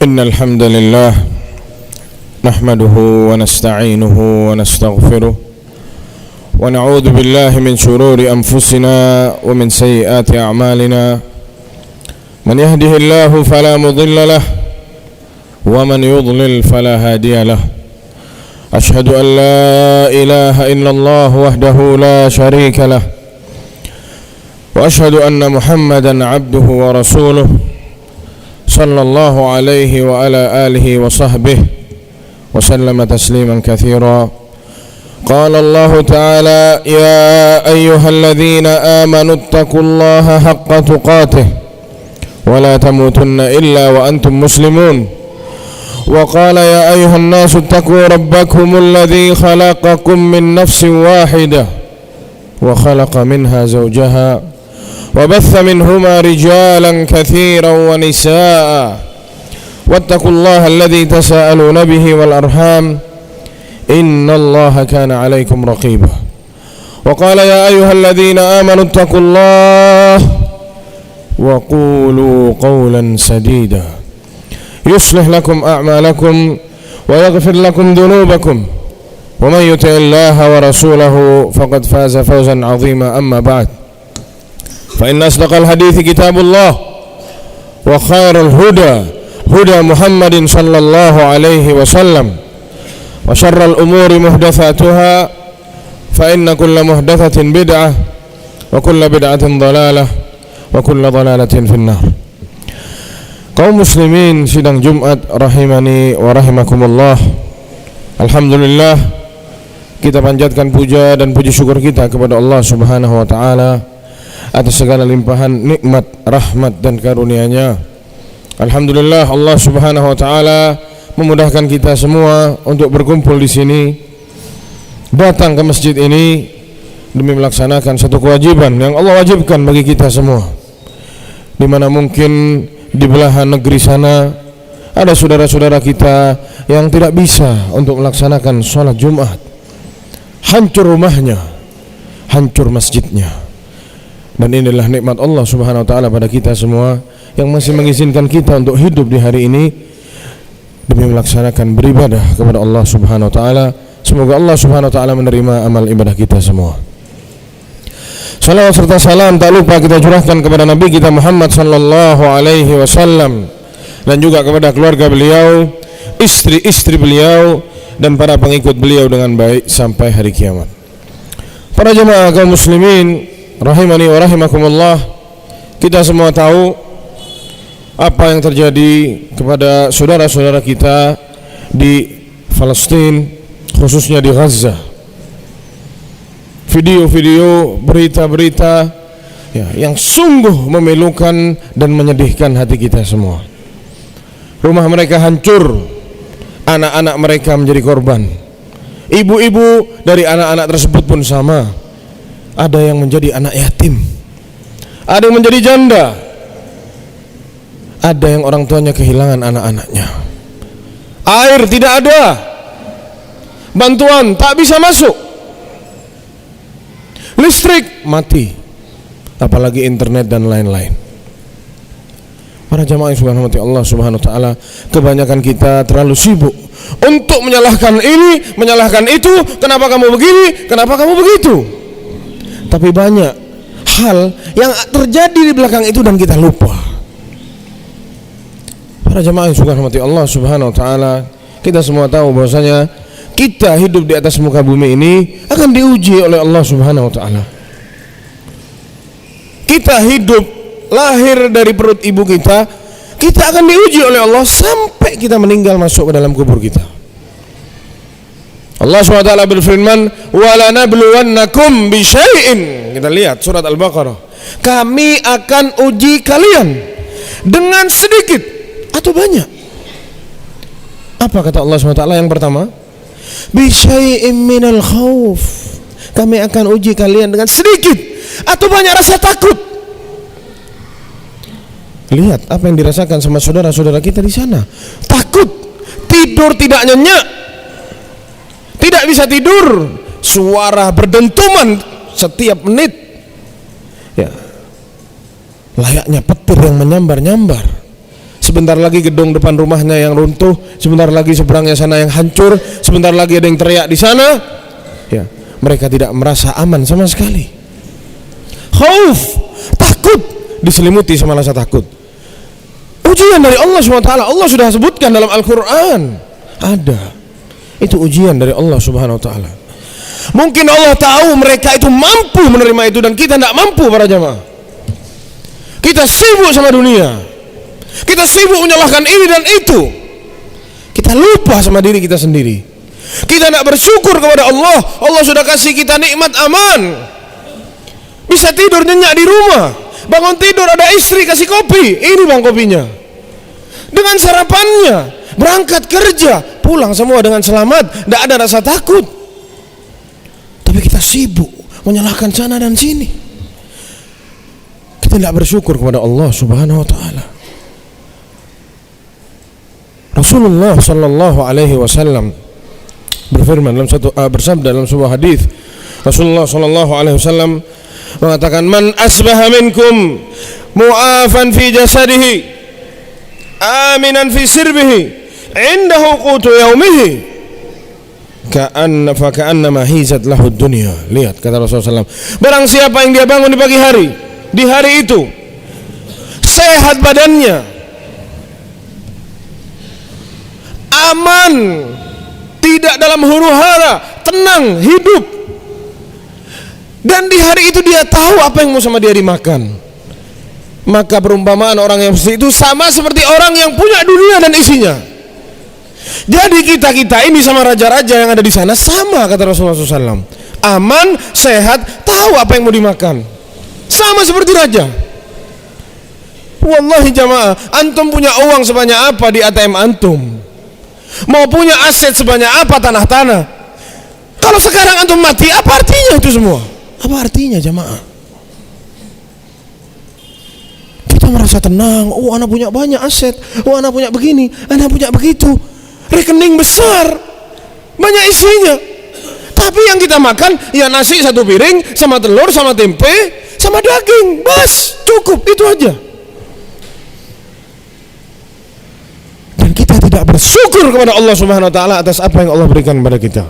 إن الحمد لله نحمده ونستعينه ونستغفره ونعوذ بالله من شرور أنفسنا ومن سيئات أعمالنا من يهده الله فلا مضل له ومن يضلل فلا هادي له أشهد أن لا إله إلا الله وحده لا شريك له وأشهد أن محمدا عبده ورسوله صلى الله عليه وعلى آله وصحبه وسلم تسليما كثيرا. قال الله تعالى: يا أيها الذين آمنوا اتقوا الله حق تقاته ولا تموتن إلا وأنتم مسلمون. وقال: يا أيها الناس اتقوا ربكم الذي خلقكم من نفس واحدة وخلق منها زوجها وبث منهما رجالا كثيرا ونساء واتقوا الله الذي تساءلون به والأرحام إن الله كان عليكم رقيبا. وقال: يا أيها الذين آمنوا اتقوا الله وقولوا قولا سديدا يصلح لكم أعمالكم ويغفر لكم ذنوبكم ومن يطع الله ورسوله فقد فاز فوزا عظيما. أما بعد، فإن أصدق الحديث كتاب الله وخير الهدى هدى محمد صلى الله عليه وسلم وشر الأمور محدثاتها فإن كل محدثة بدعة وكل بدعة ضلالة وكل ضلالة في النار. Kaum muslimin sidang Jumat rahimani wa rahimakumullah. Alhamdulillah, kita panjatkan puja dan puji syukur kita kepada Allah Subhanahu wa taala atas segala limpahan nikmat, rahmat dan karunia-Nya. Alhamdulillah, Allah Subhanahu wa taala memudahkan kita semua untuk berkumpul di sini, datang ke masjid ini demi melaksanakan satu kewajiban yang Allah wajibkan bagi kita semua. Di mana mungkin di belahan negeri sana ada saudara-saudara kita yang tidak bisa untuk melaksanakan sholat Jumat. Hancur rumahnya, hancur masjidnya. Dan inilah nikmat Allah Subhanahu wa taala pada kita semua yang masih mengizinkan kita untuk hidup di hari ini demi melaksanakan beribadah kepada Allah Subhanahu wa taala. Semoga Allah Subhanahu wa taala menerima amal ibadah kita semua. Salawat serta salam tak lupa kita curahkan kepada Nabi kita Muhammad sallallahu alaihi wasallam dan juga kepada keluarga beliau, istri-istri beliau dan para pengikut beliau dengan baik sampai hari kiamat. Para jemaah kaum muslimin rahimani wa rahimakumullah, kita semua tahu apa yang terjadi kepada saudara-saudara kita di Palestina, khususnya di Gaza. Video-video, berita-berita yang sungguh memilukan dan menyedihkan hati kita semua. Rumah mereka hancur, anak-anak mereka menjadi korban. Ibu-ibu dari anak-anak tersebut pun sama. Ada yang menjadi anak yatim, ada yang menjadi janda, ada yang orang tuanya kehilangan anak-anaknya. Air tidak ada, bantuan tak bisa masuk, listrik mati, apalagi internet dan lain-lain. Para jamaah yang subhanallah Allah Subhanahu wa taala, kebanyakan kita terlalu sibuk untuk menyalahkan ini, menyalahkan itu, kenapa kamu begini, kenapa kamu begitu. Tapi banyak hal yang terjadi di belakang itu dan kita lupa. Para jamaah yang subhanallah Allah Subhanahu wa taala, kita semua tahu bahwasanya kita hidup di atas muka bumi ini akan diuji oleh Allah Subhanahu wa taala. Kita hidup lahir dari perut ibu kita, kita akan diuji oleh Allah sampai kita meninggal masuk ke dalam kubur kita. Allah SWT berfirman, "Wala nabluwannakum bisyai'in." Kita lihat surat Al-Baqarah. Kami akan uji kalian dengan sedikit atau banyak. Apa kata Allah SWT yang pertama? Bisyai'in minal khauf. Kami akan uji kalian dengan sedikit atau banyak rasa takut. Lihat apa yang dirasakan sama saudara-saudara kita di sana. Takut, tidur tidak nyenyak, tidak bisa tidur, suara berdentuman setiap menit. Ya, layaknya petir yang menyambar-nyambar. sebentar lagi gedung depan rumahnya yang runtuh, sebentar lagi seberangnya sana yang hancur, sebentar lagi ada yang teriak di sana. Ya, mereka tidak merasa aman sama sekali. Khauf, takut, diselimuti sama rasa takut. Ujian dari Allah SWT. Allah sudah sebutkan dalam Al-Quran. Ada. Itu ujian dari Allah SWT. Mungkin Allah tahu mereka itu mampu menerima itu dan kita tidak mampu para jamaah. Kita sibuk sama dunia, kita sibuk menyalahkan ini dan itu, kita lupa sama diri kita sendiri. Kita tidak bersyukur kepada Allah. Allah sudah kasih kita nikmat aman, bisa tidur nyenyak di rumah, bangun tidur ada istri kasih kopi, ini bang kopinya, dengan sarapannya, berangkat kerja, pulang semua dengan selamat, tidak ada rasa takut. Tapi kita sibuk menyalahkan sana dan sini. Kita tidak bersyukur kepada Allah Subhanahu wa taala. Rasulullah sallallahu alaihi wasallam berfirman dalam bersabda dalam sebuah hadis. Rasulullah sallallahu alaihi wasallam mengatakan, "Man asbaha minkum mu'afan fi jasadihi, aminan fi sirbihi, indahu qutu yaumihi, ka'annama hizat lahu dunya." Lihat kata Rasulullah SAW, barang siapa yang dia bangun di pagi hari, di hari itu sehat badannya, aman, tidak dalam huru-hara, tenang hidup, dan di hari itu dia tahu apa yang mau sama dia dimakan, maka perumpamaan orang yang seperti itu sama seperti orang yang punya dunia dan isinya. Jadi kita ini sama raja-raja yang ada di sana sama, kata Rasulullah SAW. Aman, sehat, tahu apa yang mau dimakan, sama seperti raja. Wallahi jamaah, antum punya uang sebanyak apa di ATM antum, mau punya aset sebanyak apa tanah-tanah, kalau sekarang antum mati, apa artinya itu semua? Apa artinya jamaah? Kita merasa tenang, oh anak punya banyak aset, oh anak punya begini, anak punya begitu, rekening besar, banyak isinya. Tapi yang kita makan ya nasi satu piring sama telur sama tempe sama daging, bas, cukup itu aja. Dan kita tidak bersyukur kepada Allah Subhanahu wa taala atas apa yang Allah berikan kepada kita.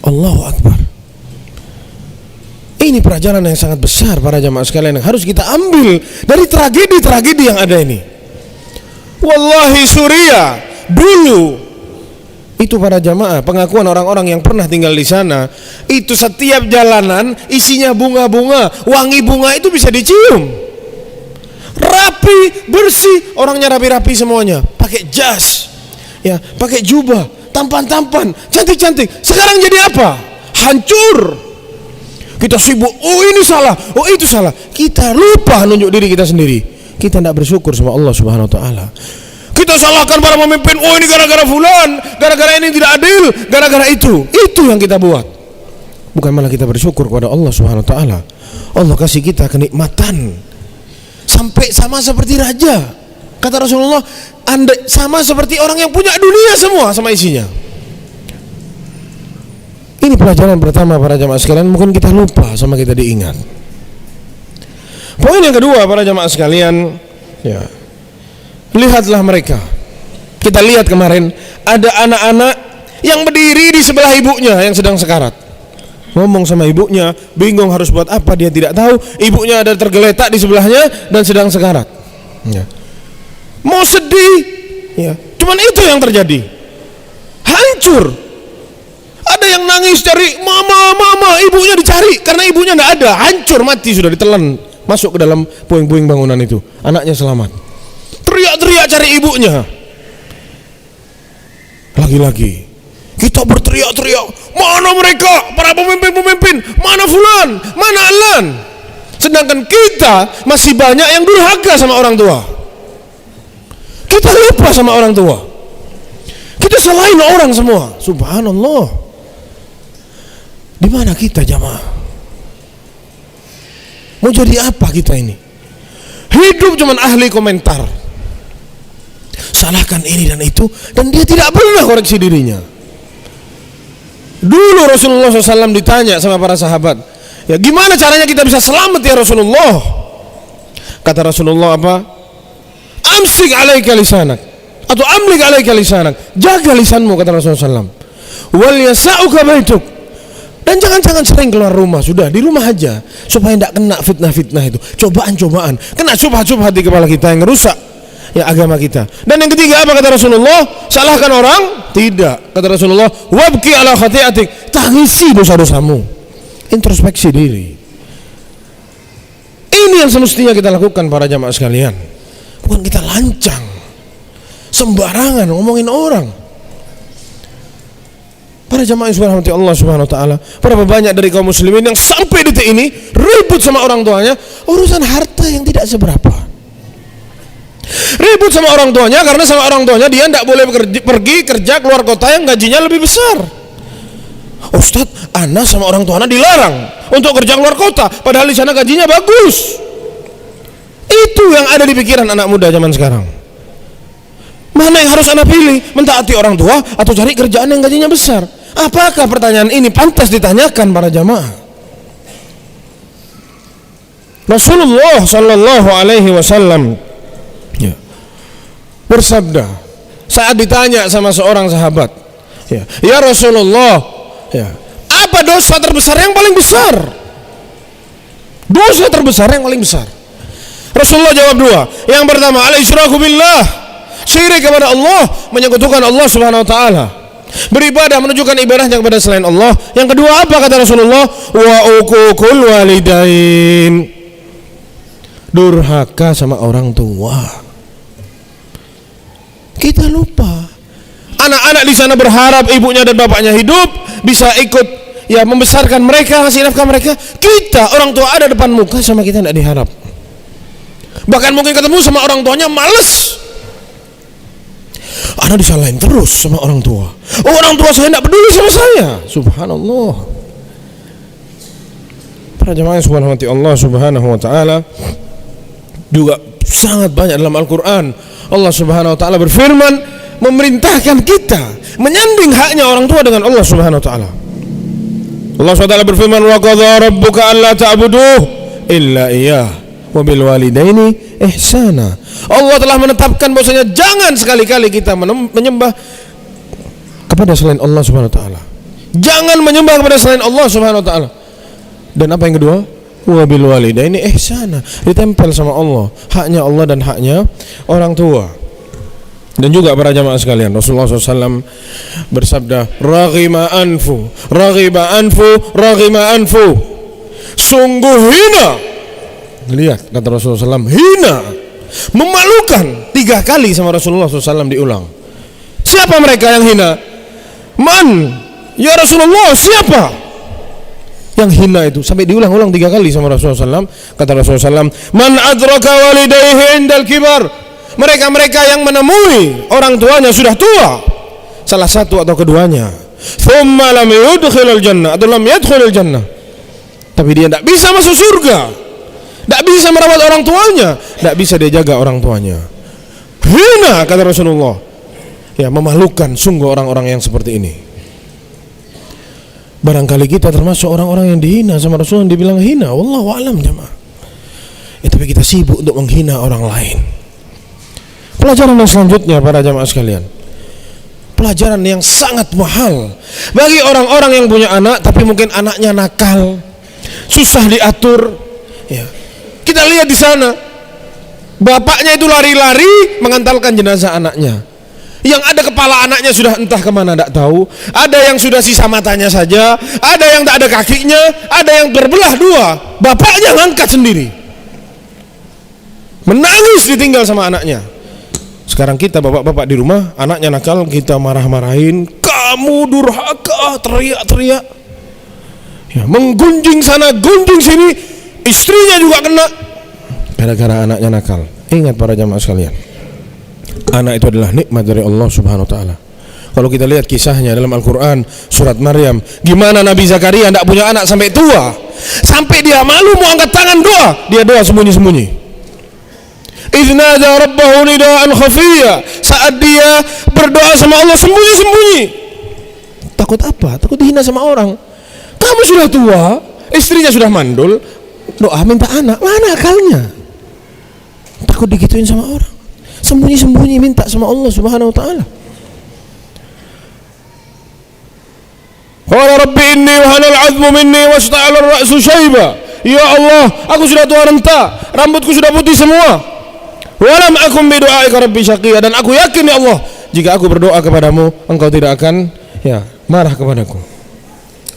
Allahu Akbar. Ini pelajaran yang sangat besar para jamaah sekalian yang harus kita ambil dari tragedi-tragedi yang ada ini. Wallahi Suriah dulu itu para jamaah, pengakuan orang-orang yang pernah tinggal di sana, itu setiap jalanan isinya bunga-bunga, wangi bunga itu bisa dicium, rapi, bersih, orangnya rapi-rapi semuanya, pakai jas, ya, pakai jubah, tampan-tampan, cantik-cantik. Sekarang jadi apa? Hancur. Kita sibuk, oh ini salah, oh itu salah. Kita lupa nunjuk diri kita sendiri. Kita tidak bersyukur sama Allah Subhanahu wa taala. Kita salahkan para pemimpin, oh ini gara-gara fulan, gara-gara ini tidak adil, gara-gara itu yang kita buat. Bukan malah kita bersyukur kepada Allah Subhanahu wa taala. Allah kasih kita kenikmatan sampai sama seperti raja. Kata Rasulullah, Anda sama seperti orang yang punya dunia semua sama isinya. Ini pelajaran pertama para jamaah sekalian, mungkin kita lupa sama kita diingat. Poin yang kedua para jamaah sekalian, ya, lihatlah mereka. Kita lihat kemarin ada anak-anak yang berdiri di sebelah ibunya yang sedang sekarat, ngomong sama ibunya, bingung harus buat apa, dia tidak tahu. Ibunya ada tergeletak di sebelahnya dan sedang sekarat, ya. Mau sedih, ya, cuman itu yang terjadi, hancur. Ada yang nangis cari mama, ibunya dicari karena ibunya tidak ada, hancur, mati sudah, ditelan masuk ke dalam puing-puing bangunan itu. Anaknya selamat, teriak-teriak cari ibunya. Lagi-lagi kita berteriak-teriak, mana mereka, para pemimpin-pemimpin, mana fulan, mana alan. Sedangkan kita masih banyak yang durhaka sama orang tua. Kita lupa sama orang tua, kita salahin orang semua. Subhanallah. Di mana kita jamaah? Mau jadi apa kita ini? Hidup cuman ahli komentar, salahkan ini dan itu, dan dia tidak pernah koreksi dirinya. Dulu Rasulullah SAW ditanya sama para sahabat, ya gimana caranya kita bisa selamat ya Rasulullah? Kata Rasulullah apa? Amsik alaika lisanak, atau amlik alaika lisanak, jaga lisanmu, kata Rasulullah SAW. Wal yasa'uka baituk, dan jangan sering keluar rumah, sudah di rumah aja, supaya tidak kena fitnah-fitnah itu, cobaan-cobaan, kena syubhat-syubhat di kepala kita yang merusak ya agama kita. Dan yang ketiga apa kata Rasulullah? Salahkan orang? Tidak, kata Rasulullah, wabki ala khati'atik, tangisi dosa-dosamu, introspeksi diri. Ini yang semestinya kita lakukan para jamaah sekalian. Bukan kita lancang sembarangan ngomongin orang. Para jamaah yang dirahmati Allah Subhanahu wa taala, berapa banyak dari kaum muslimin yang sampai detik ini ribut sama orang tuanya urusan harta yang tidak seberapa. Ribut sama orang tuanya karena sama orang tuanya dia tidak boleh pergi kerja keluar kota yang gajinya lebih besar. Ustadz, anak sama orang tuanya dilarang untuk kerja keluar kota, padahal di sana gajinya bagus. Itu yang ada di pikiran anak muda zaman sekarang. Mana yang harus anak pilih? Mentaati orang tua atau cari kerjaan yang gajinya besar? Apakah pertanyaan ini pantas ditanyakan para jamaah? Rasulullah sallallahu alaihi wasallam bersabda saat ditanya sama seorang sahabat, ya Rasulullah, apa dosa terbesar yang paling besar? Dosa terbesar yang paling besar. Rasulullah jawab dua. Yang pertama, al-isyraku billah, syirik kepada Allah, menyekutukan Allah Subhanahu wa taala, beribadah menunjukkan ibadahnya kepada selain Allah. Yang kedua apa kata Rasulullah? Wa uququl walidain, durhaka sama orang tua. Kita lupa. Anak-anak di sana berharap ibunya dan bapaknya hidup, bisa ikut membesarkan mereka, ngasih nafkah mereka. Kita orang tua ada depan muka, sama kita tidak diharap. Bahkan mungkin ketemu sama orang tuanya males. Anak disalahin terus sama orang tua. Oh, orang tua saya tidak peduli sama saya. Subhanallah. Para jemaah subhanahu wa ta'ala, Allah Subhanahu wa taala juga sangat banyak dalam Al-Qur'an. Allah Subhanahu wa taala berfirman memerintahkan kita menyanding haknya orang tua dengan Allah Subhanahu wa taala. Allah Subhanahu wa taala berfirman, wa qadha rabbuka alla ta'budu illa iyyah wa bil walidaini ihsana. Allah telah menetapkan bahwasanya jangan sekali-kali kita menyembah kepada selain Allah Subhanahu wa taala. Jangan menyembah kepada selain Allah Subhanahu wa taala. Dan apa yang kedua? Wa bil walidaini ihsana, ditempel sama Allah, haknya Allah dan haknya orang tua. Dan juga para jamaah sekalian, Rasulullah SAW bersabda, raghima anfu, raghima anfu, raghima anfu, sungguh hina. Lihat kata Rasulullah SAW, hina, memalukan. 3 kali sama Rasulullah SAW diulang. Siapa mereka yang hina? Man, ya Rasulullah, siapa yang hina itu? Sampai diulang-ulang 3 kali sama Rasulullah SAW. Kata Rasulullah SAW, man adraka walidayhi indal kibar, mereka-mereka yang menemui orang tuanya sudah tua, salah satu atau keduanya, thumma lam yudkhilul jannah, atau lam yadkhulul jannah, tapi dia tidak bisa masuk surga, tidak bisa merawat orang tuanya, tidak bisa dia jaga orang tuanya. Hina, kata Rasulullah. Ya, memalukan sungguh orang-orang yang seperti ini. Barangkali kita termasuk orang-orang yang dihina sama Rasulullah, yang dibilang hina. Wallahu a'lam jemaah. Tapi kita sibuk untuk menghina orang lain. Pelajaran yang selanjutnya para jamaah sekalian, pelajaran yang sangat mahal bagi orang-orang yang punya anak tapi mungkin anaknya nakal, susah diatur. Ya, kita lihat di sana, bapaknya itu lari-lari mengantarkan jenazah anaknya. Yang ada kepala anaknya sudah entah kemana tidak tahu, ada yang sudah sisa matanya saja, ada yang tak ada kakinya, ada yang terbelah 2. Bapaknya ngangkat sendiri, menangis ditinggal sama anaknya. Sekarang kita bapak-bapak di rumah, anaknya nakal, kita marah-marahin, kamu durhaka, teriak-teriak, ya, menggunjing sana, gunjing sini, istrinya juga kena gara-gara anaknya nakal. Ingat para jamaah sekalian, anak itu adalah nikmat dari Allah Subhanahu wa taala. Kalau kita lihat kisahnya dalam Al-Qur'an surat Maryam, gimana Nabi Zakaria tidak punya anak sampai tua, sampai dia malu mau angkat tangan doa, dia doa sembunyi-sembunyi. Idznada rabbahu nidaan khafiyya, saat dia berdoa sama Allah sembunyi-sembunyi. Takut apa? Takut dihina sama orang. Kamu sudah tua, istrinya sudah mandul, doa minta anak, mana akalnya? Takut digituin sama orang. sembunyi-sembunyi minta sama Allah Subhanahu wa taala. Qala rabbi inni wahanal 'azmu minni wasta'ala ar-ra'su syaiba. Ya Allah, aku sudah tua renta, rambutku sudah putih semua. Walam akum bi du'aika rabbi syaqiyya, dan aku yakin ya Allah, jika aku berdoa kepadamu, engkau tidak akan marah kepadaku.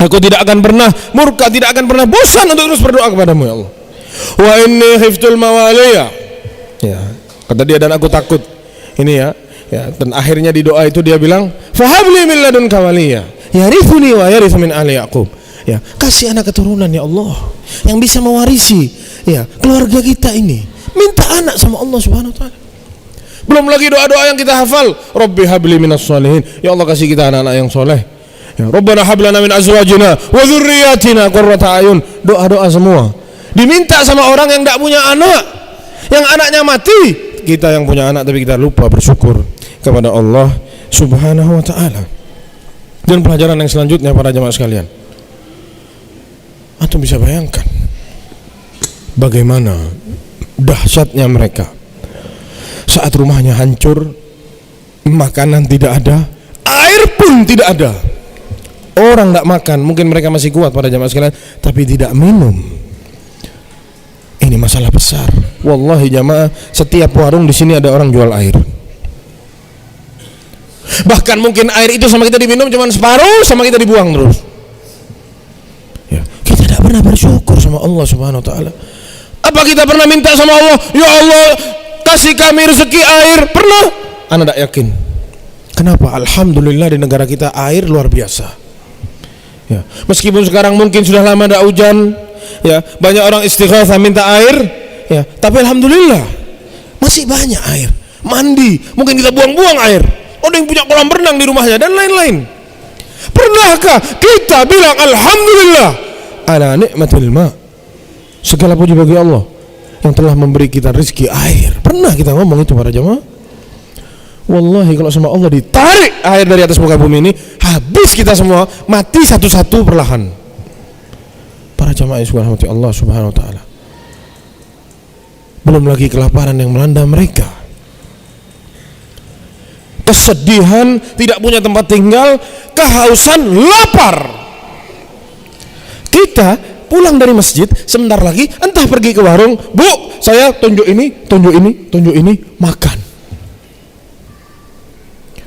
Aku tidak akan pernah murka, tidak akan pernah bosan untuk terus berdoa kepadamu ya Allah. Wa inni khiftul mawaliya. Kata dia, dan aku takut ini dan akhirnya di doa itu dia bilang, fahabli min ladunka waliya yarithuni wa yarithu min ali Yaqub. Kasih anak keturunan ya Allah yang bisa mewarisi keluarga kita ini. Minta anak sama Allah Subhanahu wa taala. Belum lagi doa-doa yang kita hafal, Rabbi habli minas sholihin, ya Allah kasih kita anak-anak yang soleh. Rabbana hab lana min azwajina wa dzurriyyatina qurrata a'yun. Doa-doa semua diminta sama orang yang tidak punya anak, yang anaknya mati. Kita yang punya anak tapi kita lupa bersyukur kepada Allah Subhanahu wa taala. Dan pelajaran yang selanjutnya para jemaah sekalian, antum bisa bayangkan bagaimana dahsyatnya mereka saat rumahnya hancur, makanan tidak ada, air pun tidak ada. Orang tidak makan, mungkin mereka masih kuat para jemaah sekalian, tapi tidak minum. Ini masalah besar. Wallahi jamaah, setiap warung di sini ada orang jual air. Bahkan mungkin air itu sama kita diminum cuma separuh, sama kita dibuang terus. Kita tidak pernah bersyukur sama Allah Subhanahu wa taala. Apa kita pernah minta sama Allah, ya Allah kasih kami rezeki air? Pernah? Anda tidak yakin. Kenapa? Alhamdulillah di negara kita air luar biasa. Meskipun sekarang mungkin sudah lama tidak hujan, banyak orang istighatsah minta air, tapi alhamdulillah masih banyak air. Mandi, mungkin kita buang-buang air. Ada yang punya kolam renang di rumahnya dan lain-lain. Pernahkah kita bilang alhamdulillah ala nikmatil ma? Segala puji bagi Allah yang telah memberi kita rezeki air. Pernah kita ngomong itu para jemaah? Wallahi kalau sama Allah ditarik air dari atas muka bumi ini, habis kita semua, mati satu-satu perlahan. Para jemaah yang dirahmati Allah Subhanahu wa taala. Belum lagi kelaparan yang melanda mereka. Kesedihan, tidak punya tempat tinggal, kehausan, lapar. Kita pulang dari masjid, sebentar lagi entah pergi ke warung, Bu, saya tunjuk ini, makan.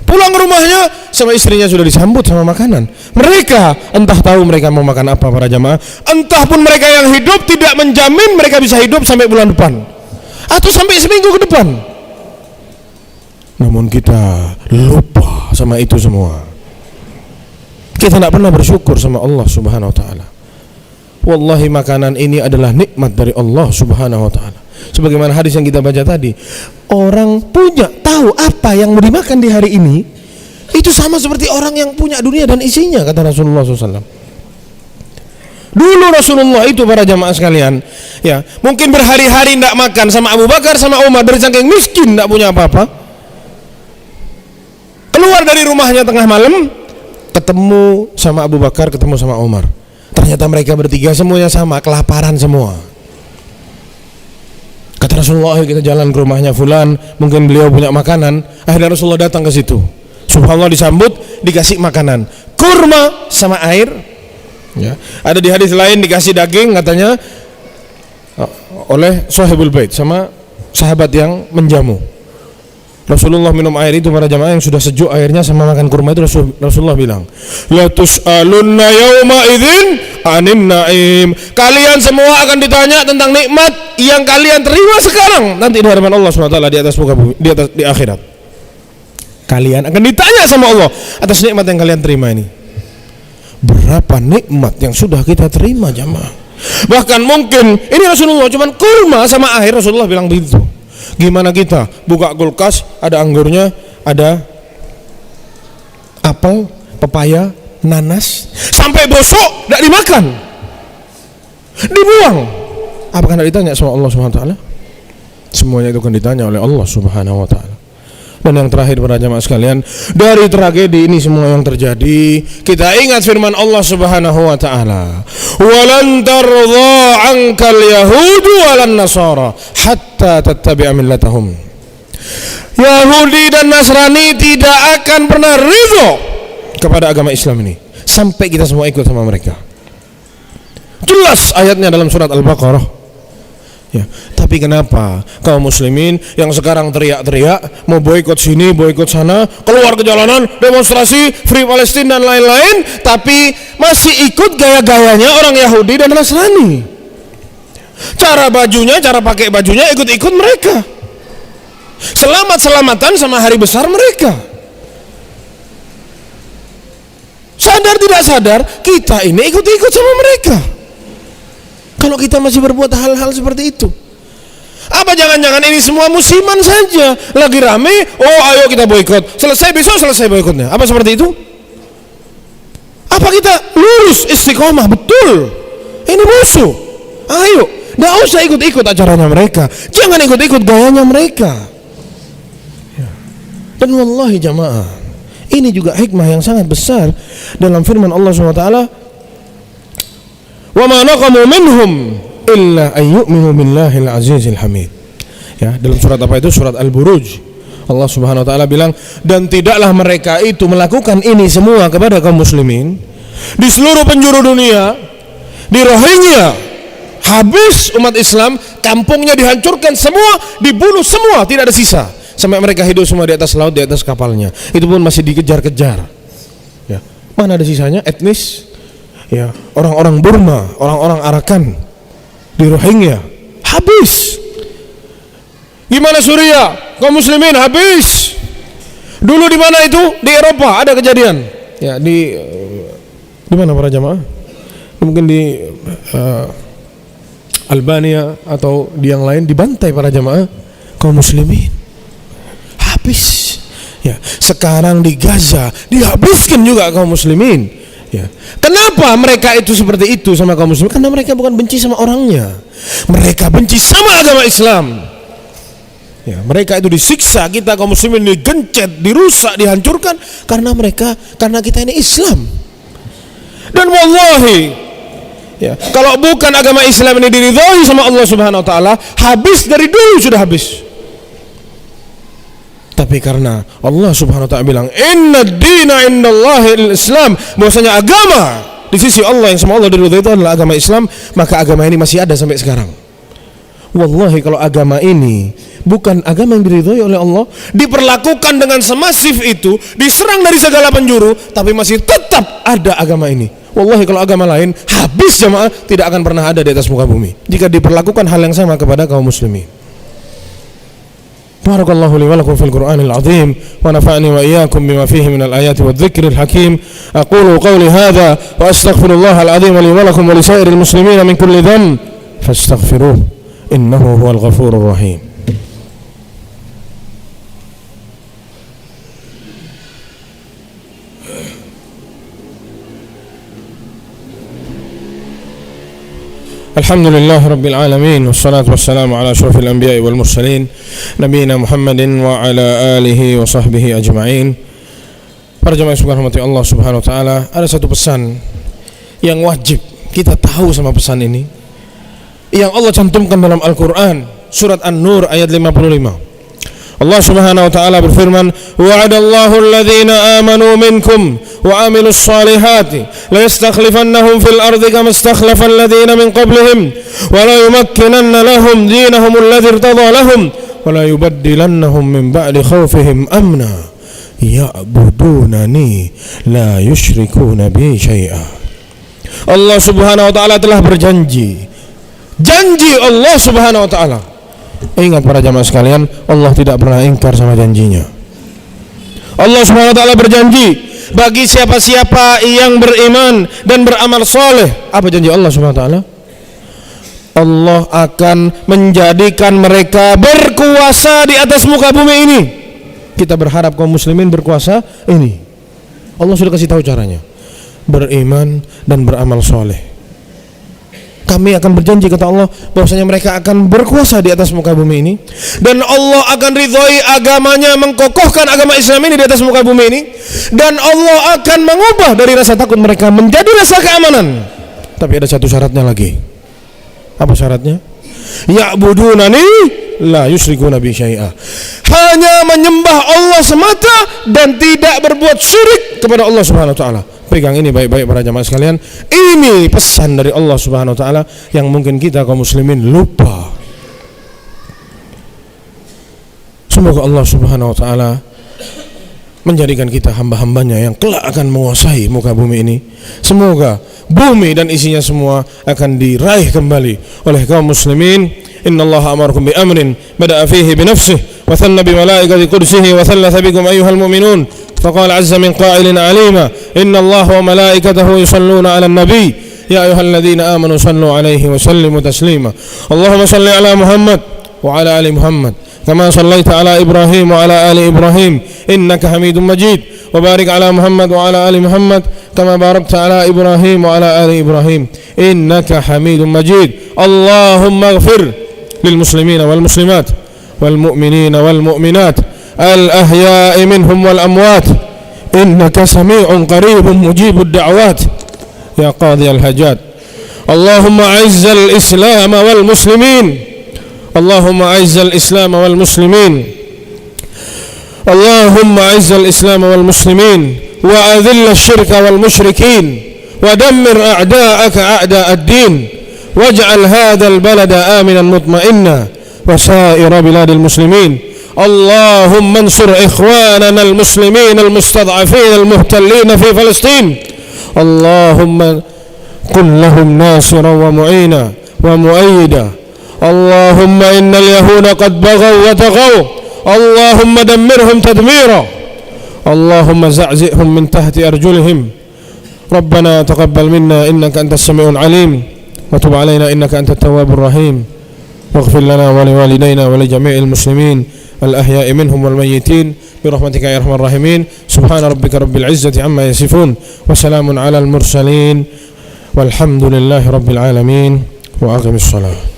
Pulang ke rumahnya, sama istrinya sudah disambut sama makanan. Mereka entah tahu mereka mau makan apa para jamaah. Entah pun mereka yang hidup tidak menjamin mereka bisa hidup sampai bulan depan atau sampai seminggu ke depan. Namun kita lupa sama itu semua. Kita tidak pernah bersyukur sama Allah Subhanahu wa taala. Wallahi makanan ini adalah nikmat dari Allah Subhanahu wa taala. Sebagaimana hadis yang kita baca tadi, orang punya tahu apa yang mau dimakan di hari ini, itu sama seperti orang yang punya dunia dan isinya, kata Rasulullah SAW. Dulu Rasulullah itu para jamaah sekalian, mungkin berhari-hari tidak makan sama Abu Bakar sama Umar, dari saking miskin tidak punya apa-apa. Keluar dari rumahnya tengah malam, ketemu sama Abu Bakar, ketemu sama Umar. Ternyata mereka bertiga semuanya sama, kelaparan semua. Kata Rasulullah, kita jalan ke rumahnya fulan, mungkin beliau punya makanan. Akhirnya Rasulullah datang ke situ. Subhanallah, disambut, dikasih makanan, kurma sama air. Ada di hadis lain dikasih daging katanya oleh sahibul bait, sama sahabat yang menjamu. Rasulullah minum air itu para jamaah yang sudah sejuk airnya sama makan kurma itu. Rasulullah bilang, la tus'alunna yawma idzin anin naim. Kalian semua akan ditanya tentang nikmat yang kalian terima sekarang nanti di hadapan Allah SWT di atas muka bumi, di akhirat. Kalian akan ditanya sama Allah atas nikmat yang kalian terima ini. Berapa nikmat yang sudah kita terima jamaah. Bahkan mungkin ini Rasulullah cuman kurma sama air, Rasulullah bilang begitu. Gimana kita buka kulkas, ada anggurnya, ada apel, pepaya, nanas, sampai bosok tidak dimakan, dibuang. Apakah tidak ditanya sama Allah Subhanahu wa taala? Semuanya itu akan ditanya oleh Allah Subhanahu wa taala. Dan yang terakhir para jamaah sekalian, dari tragedi ini semua yang terjadi, kita ingat firman Allah Subhanahu wa taala, "Walan tardha 'ankal yahudu walan nasara hatta tattabi'a millatahum." Yahudi dan Nasrani tidak akan pernah ridho kepada agama Islam ini sampai kita semua ikut sama mereka. Jelas ayatnya dalam surat Al-Baqarah. Ya, tapi kenapa kaum muslimin yang sekarang teriak-teriak mau boikot sini, boikot sana, keluar ke jalanan, demonstrasi, Free Palestine dan lain-lain, tapi masih ikut gaya-gayanya orang Yahudi dan Nasrani? Cara bajunya, cara pakai bajunya ikut-ikut mereka. Selamat-selamatan sama hari besar mereka. Sadar tidak sadar, kita ini ikut-ikut sama mereka. Kalau kita masih berbuat hal-hal seperti itu, apa jangan-jangan ini semua musiman saja? Lagi rame, oh ayo kita boikot. Selesai besok selesai boikotnya. Apa seperti itu? Apa kita lurus istiqomah betul? Ini musuh. Ayo, nggak usah ikut-ikut acaranya mereka. Jangan ikut-ikut gayanya mereka. Dan wallahi jamaah, ini juga hikmah yang sangat besar dalam firman Allah SWT. Wa ma naqamu minhum illa ay yu'minu billahil azizil hamid. Ya, dalam surat apa itu? Surat Al-Buruj. Allah Subhanahu wa taala bilang, dan tidaklah mereka itu melakukan ini semua kepada kaum muslimin di seluruh penjuru dunia. Di Rohingya habis umat Islam, kampungnya dihancurkan semua, dibunuh semua, tidak ada sisa. Sampai mereka hidup semua di atas laut, di atas kapalnya. Itu pun masih dikejar-kejar. Ya, mana ada sisanya? Etnis, ya, orang-orang Burma, orang-orang Arakan di Rohingya habis. Gimana Suriah? Kaum muslimin habis. Dulu di mana itu? Di Eropa ada kejadian. Ya, di mana para jamaah? Mungkin di Albania atau di yang lain dibantai para jamaah kaum muslimin. Habis. Ya, sekarang di Gaza dihabiskan juga kaum muslimin. Ya. Kenapa mereka itu seperti itu sama kaum muslimin? Karena mereka bukan benci sama orangnya, mereka benci sama agama Islam. Ya, mereka itu disiksa, kita kaum muslimin digencet, dirusak, dihancurkan karena kita ini Islam. Dan wallahi, ya, kalau bukan agama Islam ini diridhoi sama Allah Subhanahu wa taala, habis dari dulu sudah habis. Tapi karena Allah Subhanahu wa taala bilang inna ad-dina indallahil Islam, bahwasanya agama di sisi Allah yang sama Allah diridhoi itu adalah agama Islam, maka agama ini masih ada sampai sekarang. Wallahi kalau agama ini bukan agama yang diridhoi oleh Allah, diperlakukan dengan semasif itu, diserang dari segala penjuru, tapi masih tetap ada agama ini. Wallahi kalau agama lain habis jamaah, tidak akan pernah ada di atas muka bumi jika diperlakukan hal yang sama kepada kaum muslimin. Barakallahu li wa lakum fil Qur'anil azim wa nafa'ani wa iyyakum bima fihi minal ayati wadh-dhikril hakim. Aqulu qawli hadha wa astaghfirullahal azim li wa lakum wa li sa'iril muslimin min kulli dhanb fastaghfiruhu innahu huwal ghafurur rahim. Alhamdulillah Rabbil Alamin, wassalatu wassalamu ala asyrafil anbiya'i wal mursalin nabiyina Muhammadin wa ala alihi wa sahbihi ajma'in. Para jemaah yang dirahmati Allah Subhanahu wa taala, ada satu pesan yang wajib kita tahu sama pesan ini yang Allah cantumkan dalam Al-Qur'an, surat An-Nur ayat 55. Allah Subhanahu wa taala berfirman, wa'adallahu alladhina amanu minkum wa amilus salihati la yastakhlifannahum fil ardi kama istakhlafa alladhina min qablihim wa la yumakkinanna lahum dinahum alladhi irtada lahum wa la yubaddilannahum min ba'di khawfihim amna ya'budunani la yushrikuna bi syai'a. Allah Subhanahu wa taala telah berjanji, janji Allah Subhanahu wa taala. Ingat para jamaah sekalian, Allah tidak pernah ingkar sama janjinya. Allah Subhanahu wa taala berjanji bagi siapa-siapa yang beriman dan beramal soleh. Apa janji Allah Subhanahu wa taala? Allah akan menjadikan mereka berkuasa di atas muka bumi ini. Kita berharap kaum muslimin berkuasa ini. Allah sudah kasih tahu caranya. Beriman dan beramal soleh. Kami akan berjanji kata Allah bahwasanya mereka akan berkuasa di atas muka bumi ini, dan Allah akan ridhoi agamanya, mengkokohkan agama Islam ini di atas muka bumi ini, dan Allah akan mengubah dari rasa takut mereka menjadi rasa keamanan. Tapi ada satu syaratnya lagi. Apa syaratnya? Ya'budunani la yusyrikuna bi syai'a. Hanya menyembah Allah semata dan tidak berbuat syirik kepada Allah Subhanahu wa taala. Pegang ini baik-baik para jamaah sekalian. Ini pesan dari Allah Subhanahu wa taala yang mungkin kita kaum muslimin lupa. Semoga Allah Subhanahu wa taala menjadikan kita hamba-hambanya yang kelak akan menguasai muka bumi ini. Semoga bumi dan isinya semua akan diraih kembali oleh kaum muslimin. Innallaha amarakum bi amrin bada'a fihi bi nafsihi wa thanna bi malaikati qudsihi wa thalatha bikum ayyuhal mu'minun. Faqala 'azza min qa'ilin 'alima innallaha wa malaikatahu yusalluna 'alan nabiy ya ayyuhalladzina amanu sallu 'alaihi wa sallimu taslima. Allahumma salli 'ala Muhammad wa 'ala ali Muhammad كما صليت على إبراهيم وعلى آل إبراهيم إنك حميد مجيد وبارك على محمد وعلى آل محمد كما باركت على إبراهيم وعلى آل إبراهيم إنك حميد مجيد اللهم اغفر للمسلمين والمسلمات والمؤمنين والمؤمنات الأحياء منهم والأموات إنك سميع قريب مجيب الدعوات يا قاضي الحاجات اللهم أعز الإسلام والمسلمين اللهم أعز الإسلام والمسلمين اللهم أعز الإسلام والمسلمين وأذل الشرك والمشركين ودمر أعداءك أعداء الدين واجعل هذا البلد آمنا مطمئنا وسائر بلاد المسلمين اللهم انصر إخواننا المسلمين المستضعفين المحتلين في فلسطين اللهم كن لهم ناصرا ومعينا ومؤيدا اللهم إن اليهود قد بغوا وطغوا اللهم دمرهم تدميرا اللهم زعزئهم من تحت أرجلهم ربنا تقبل منا إنك أنت السميع العليم وتب علينا إنك أنت التواب الرحيم واغفر لنا ولوالدينا ولجميع المسلمين الأحياء منهم والميتين برحمتك يا أرحم الراحمين سبحان ربك رب العزة عما يصفون وسلام على المرسلين والحمد لله رب العالمين وأقم الصلاة.